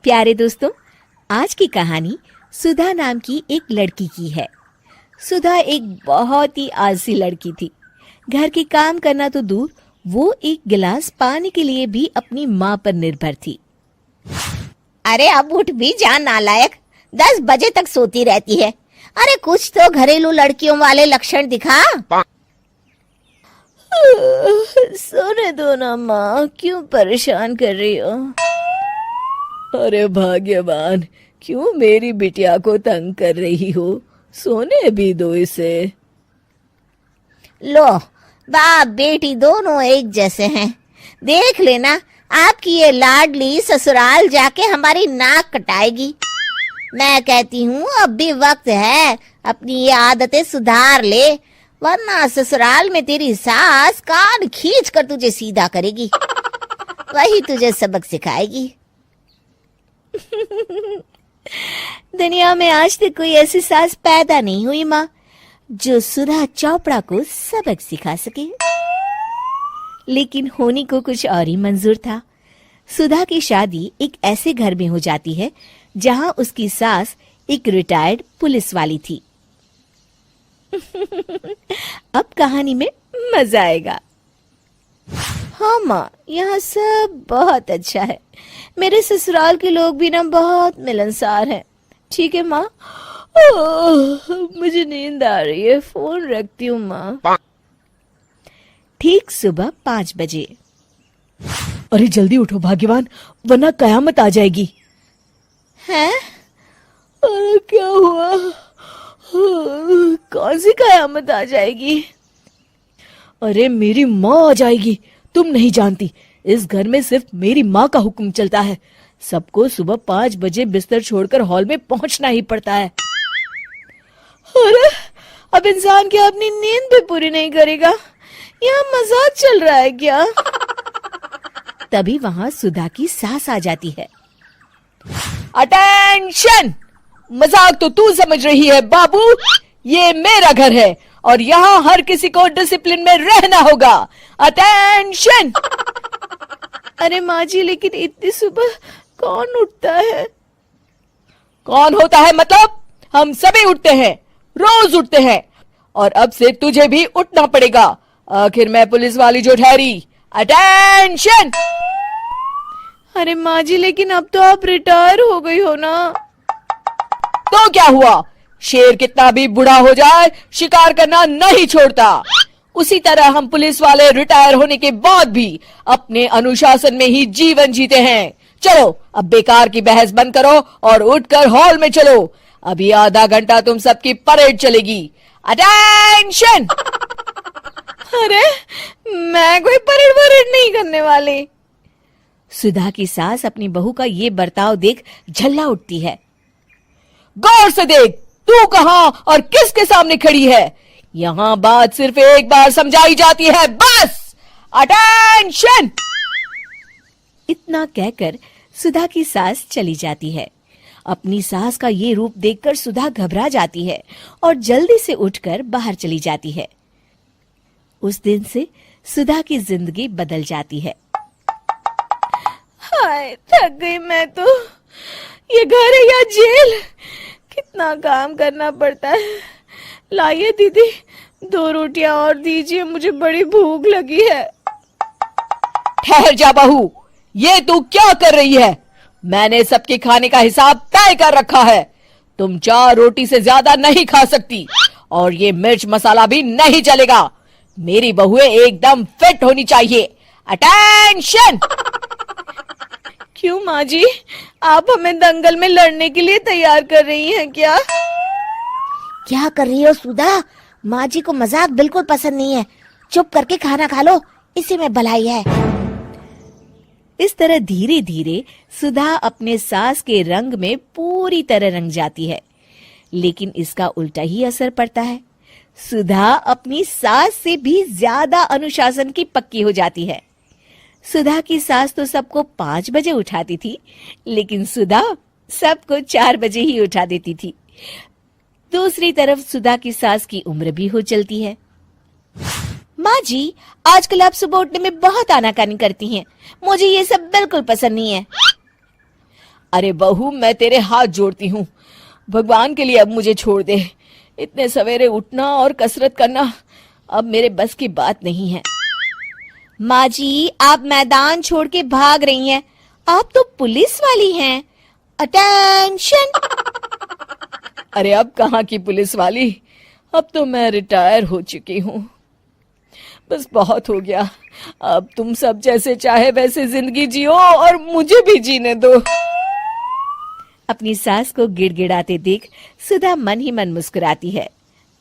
प्यारे दोस्तों, आज की कहानी सुधा नाम की एक लड़की की है। सुधा एक बहुत ही आलसी लड़की थी। घर के काम करना तो दूर, वो एक गिलास पानी के लिए भी अपनी माँ पर निर्भर थी। अरे अब उठ भी जा नालायक, 10 बजे तक सोती रहती है। अरे कुछ तो घरेलू लड़कियों वाले लक्षण दिखा। सोने दो ना माँ, क्यों परेशान कर रही हो? अरे भाग्यवान, क्यों मेरी बिटिया को तंग कर रही हो? सोने भी दो इसे। लो, बाप बेटी दोनों एक जैसे हैं। देख लेना, आपकी ये लाडली ससुराल जाके हमारी नाक कटाएगी। मैं कहती हूँ अब भी वक्त है, अपनी ये आदतें सुधार ले, वरना ससुराल में तेरी सास कान खींच कर तुझे सीधा करेगी। वही तुझे सबक सिखाएगी। दुनिया में आज तक कोई ऐसी सास पैदा नहीं हुई माँ, जो सुधा चोपड़ा को सबक सिखा सके। लेकिन होनी को कुछ और ही मंजूर था। सुधा की शादी एक ऐसे घर में हो जाती है जहां उसकी सास एक रिटायर्ड पुलिस वाली थी। अब कहानी में मजा आएगा। हाँ माँ, यहाँ सब बहुत अच्छा है। मेरे ससुराल के लोग भी ना बहुत मिलनसार हैं। ठीक है माँ, मुझे नींद आ रही है, फोन रखती हूँ माँ। ठीक सुबह 5 बजे। अरे जल्दी उठो भाग्यवान, वरना कयामत आ जाएगी। हैं? अरे क्या हुआ? कौन सी कयामत आ जाएगी? अरे मेरी माँ आ जाएगी। तुम नहीं जानती, इस घर में सिर्फ मेरी माँ का हुक्म चलता है। सबको सुबह 5 बजे बिस्तर छोड़कर हॉल में पहुंचना ही पड़ता है। अरे अब इंसान क्या अपनी नींद भी पूरी नहीं करेगा? यहाँ मजाक चल रहा है क्या? तभी वहां सुधा की सास आ जाती है। अटेंशन! मजाक तो तू समझ रही है बाबू, ये मेरा घर है और यहाँ हर किसी को डिसिप्लिन में रहना होगा। अटेंशन! अरे माँ जी, लेकिन इतनी सुबह कौन उठता है? कौन होता है मतलब? हम सभी उठते हैं, रोज उठते हैं, और अब से तुझे भी उठना पड़ेगा। आखिर मैं पुलिस वाली जो ठहरी। अटेंशन! अरे माँ जी, लेकिन अब तो आप रिटायर हो गई हो ना। तो क्या हुआ? शेर कितना भी बूढ़ा हो जाए, शिकार करना नहीं छोड़ता। उसी तरह हम पुलिस वाले रिटायर होने के बाद भी अपने अनुशासन में ही जीवन जीते हैं। चलो अब बेकार की बहस बंद करो और उठकर हॉल में चलो। अभी आधा घंटा तुम सबकी परेड चलेगी। अटेंशन! अरे मैं कोई परेड नहीं करने वाली। सुधा की सास अपनी बहू का ये बर्ताव देख झल्ला उठती है। गौर से देख, तू कहां और किसके सामने खड़ी है? यहां बात सिर्फ एक बार समझाई जाती है, बस। अटेंशन! इतना कहकर सुधा की सास चली जाती है। अपनी सास का ये रूप देखकर सुधा घबरा जाती है और जल्दी से उठकर बाहर चली जाती है। उस दिन से सुधा की जिंदगी बदल जाती है। हाय, थक गई मैं तो। ये घर है या जेल? कितना काम करना पड़ता है। लाइए दीदी, 2 रोटियां और दीजिए, मुझे बड़ी भूख लगी है। ठहर जा बहू, ये तू क्या कर रही है? मैंने सबके खाने का हिसाब तय कर रखा है। तुम 4 रोटी से ज्यादा नहीं खा सकती और ये मिर्च मसाला भी नहीं चलेगा। मेरी बहुएं एकदम फिट होनी चाहिए। अटेंशन! क्यों माँ जी, आप हमें दंगल में लड़ने के लिए तैयार कर रही हैं क्या? क्या कर रही हो सुधा? माँ जी को मजाक बिल्कुल पसंद नहीं है। चुप करके खाना खा लो, इसी में भलाई है। इस तरह धीरे धीरे सुधा अपने सास के रंग में पूरी तरह रंग जाती है, लेकिन इसका उल्टा ही असर पड़ता है। सुधा अपनी सास से भी ज्यादा अनुशासन की पक्की हो जाती है। सुधा की सास तो सबको 5 बजे उठाती थी, लेकिन सुधा सबको 4 बजे ही उठा देती थी। दूसरी तरफ सुधा की सास की उम्र भी हो चलती है। माँ जी, आजकल आप सुबह उठने में बहुत आनाकानी करती हैं। मुझे ये सब बिल्कुल पसंद नहीं है। अरे बहू, मैं तेरे हाथ जोड़ती हूँ, भगवान के लिए अब मुझे छोड़ दे। इतने सवेरे उठना और कसरत करना अब मेरे बस की बात नहीं है। माँ जी, आप मैदान छोड़ के भाग रही हैं। आप तो पुलिस वाली हैं। अटेंशन। अरे अब कहाँ की पुलिस वाली, अब तो मैं रिटायर हो चुकी हूँ। बस बहुत हो गया, अब तुम सब जैसे चाहे वैसे जिंदगी जियो और मुझे भी जीने दो। अपनी सास को गिड़गिड़ाते देख सुधा मन ही मन मुस्कुराती है।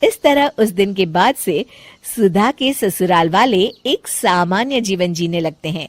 इस तरह उस दिन के बाद से सुधा के ससुराल वाले एक सामान्य जीवन जीने लगते हैं।